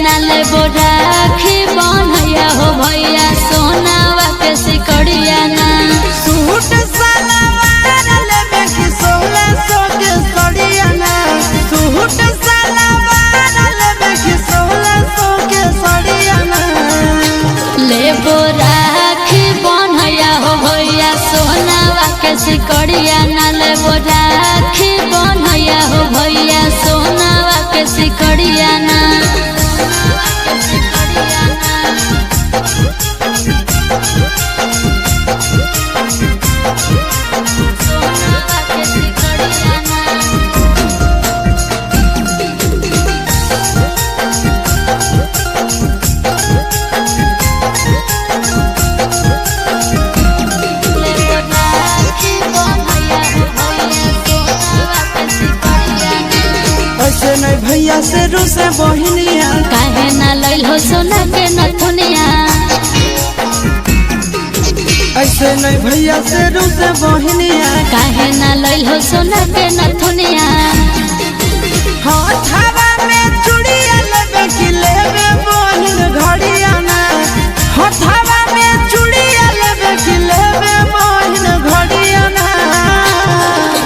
नाले राखी बनैया हो भैया सोनावा के सिकड़िया ना सूट सलवार लेबे की 1600 के सड़िया ना सूट सलवार लेबे की 1600 के सड़िया ना लेबो राखी बनैया हो भैया सोनावा के सिकड़िया ना लेबो राखी बनैया हो भैया सोनावा के सिकड़िया ना ऐसे नहीं भैया से रूसे बहिनिया काहे ना लइल हो सोना के नथुनिया ऐसे नहीं भैया से रूसे बहिनिया काहे ना लइल हो सोना के नथुनिया हथवा में चूड़िया लेबे की लेबे बहिन घड़िया ना हथवा में चूड़िया लेबे की लेबे बहिन घड़िया ना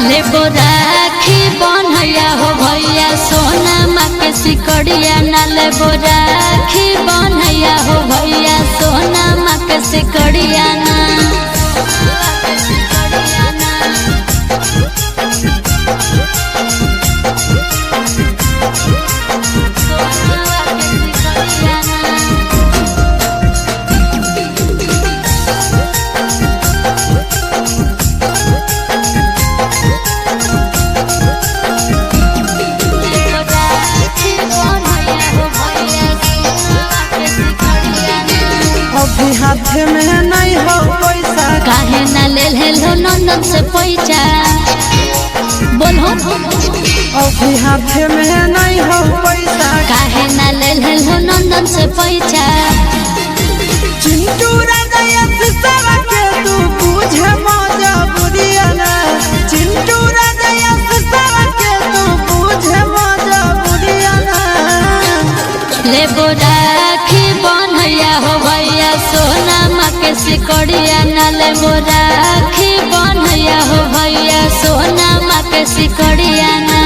लेबो राखी बनैया हो भैया सोना माँ के सिकड़िया ना लेबो राखी बनैया हो भैया सोना माँ के सिकड़िया ना अभी हाथ में नहीं हो पैसा काहे ना ले लो नंदन से पैसा बोलो अभी हाथ में नहीं हो पैसा काहे ना ले लो नंदन से पैसा चिंटू राजा सिसवा के तू बुझे मजा बुरिया ना चिंटू राजा सिसवा के तू बुझे मजा बुरिया ना लेबो राखी बनैया हो भैया सोना माँ के सिकड़िया ना लेबो राखी बनैया हो भैया सोना माँ के सिकड़िया ना।